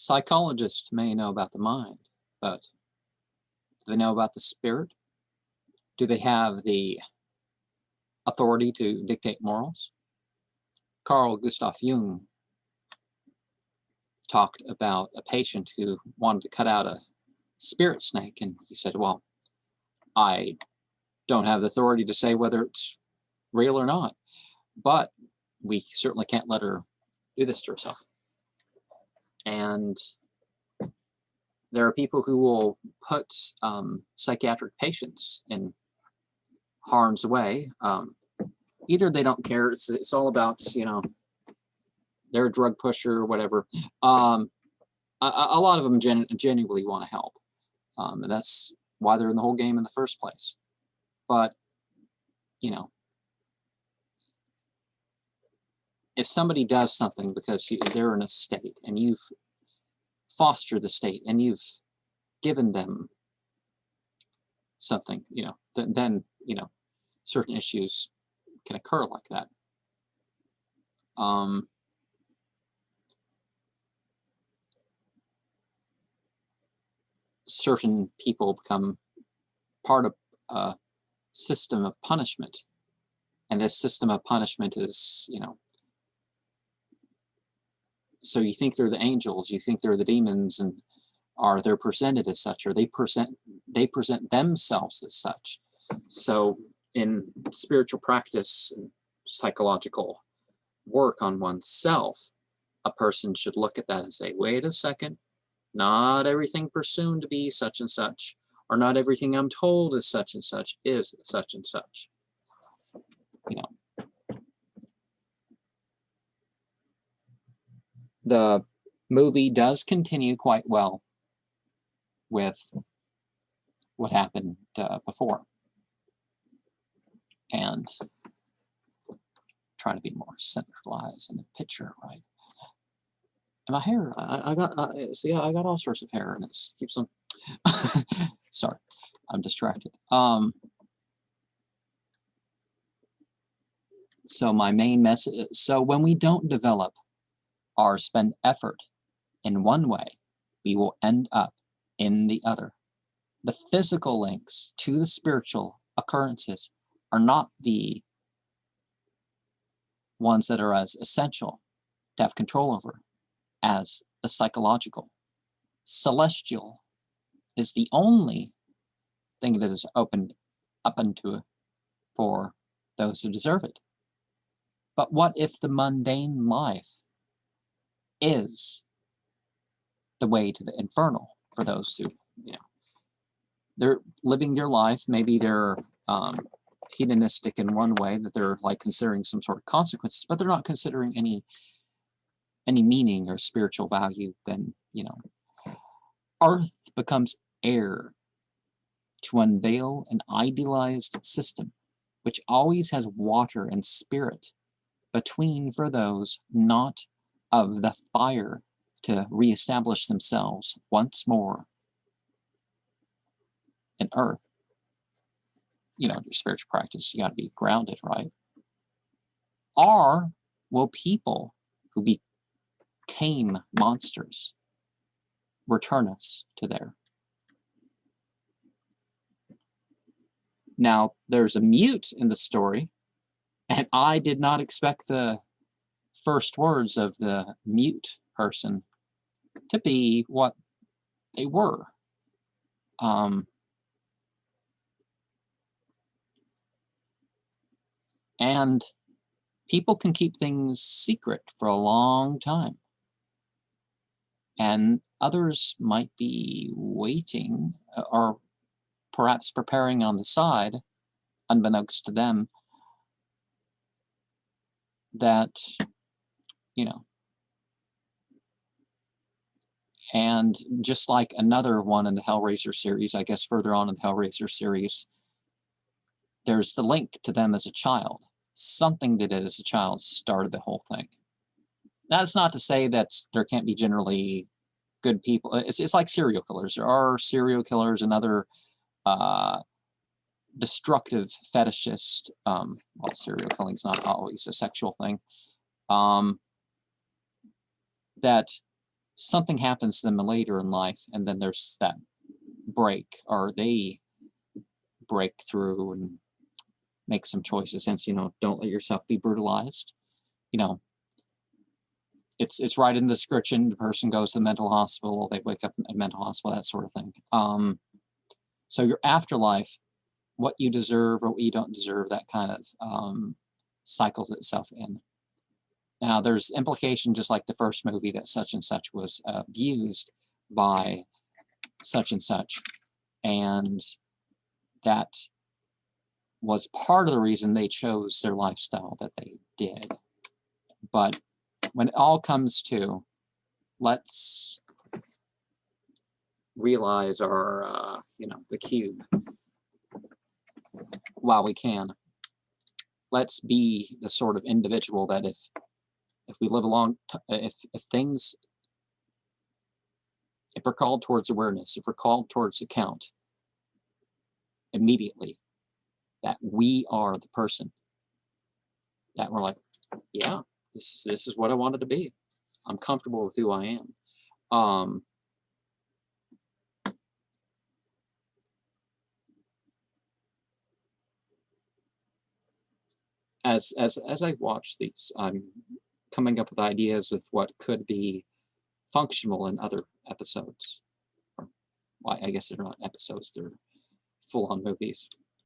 Psychologists may know about the mind, but do they know about the spirit? Do they have the authority to dictate morals? Carl Gustav Jung talked about a patient who wanted to cut out a spirit snake, and he said, well, I don't have the authority to say whether it's real or not, but we certainly can't let her do this to herself. And there are people who will put psychiatric patients in harm's way. Either they don't care, it's all about, you know, they're a drug pusher or whatever. A lot of them genuinely want to help. And that's why they're in the whole game in the first place. But, you know, if somebody does something because they're in a state and you've fostered the state and you've given them something, you know, then you know, certain issues can occur like that. Certain people become part of a system of punishment, and this system of punishment is, you know, so you think they're the angels, you think they're the demons, and they're presented as such, or they present themselves as such. So in spiritual practice and psychological work on oneself, a person should look at that and say, wait a second, not everything presumed to be such and such, or not everything I'm told is such and such is such and such. You know, the movie does continue quite well with what happened before, and trying to be more centralized in the picture, right? And my hair, I got all sorts of hair, and it keeps on. Sorry, I'm distracted. So my main message. So when we don't develop or spend effort in one way, we will end up in the other. The physical links to the spiritual occurrences are not the ones that are as essential to have control over as the psychological. Celestial is the only thing that is opened up into for those who deserve it. But what if the mundane life is the way to the infernal for those who, you know, they're living their life, maybe they're hedonistic in one way, that they're like considering some sort of consequences, but they're not considering any meaning or spiritual value. Then, you know, earth becomes air to unveil an idealized system which always has water and spirit between for those not of the fire to reestablish themselves once more in earth. You know, your spiritual practice, you got to be grounded, right? Or will people who became monsters return us to there? Now, there's a mute in the story, and I did not expect the first words of the mute person to be what they were. And people can keep things secret for a long time. And others might be waiting or perhaps preparing on the side, unbeknownst to them, that, you know, and just like another one in the Hellraiser series, I guess further on in the Hellraiser series, there's the link to them as a child. Something they did as a child started the whole thing. That's not to say that there can't be generally good people. It's like serial killers. There are serial killers and other destructive fetishists. Well, serial killing is not always a sexual thing. That something happens to them later in life, and then there's that break, or they break through and make some choices. Hence, don't let yourself be brutalized. It's right in the description. The person goes to the mental hospital, they wake up in a mental hospital, that sort of thing. So your afterlife, what you deserve or what you don't deserve, that kind of cycles itself in. Now, there's implication, just like the first movie, that such and such was abused by such and such, and that was part of the reason they chose their lifestyle that they did. But when it all comes to, let's realize our, the cube while we can. Let's be the sort of individual that if we live along, if we're called towards awareness, if we're called towards account, immediately, that we are the person that we're like, yeah, this is what I wanted to be. I'm comfortable with who I am. As I watch these, I'm coming up with ideas of what could be functional in other episodes. Well, I guess they're not episodes, they're full-on movies.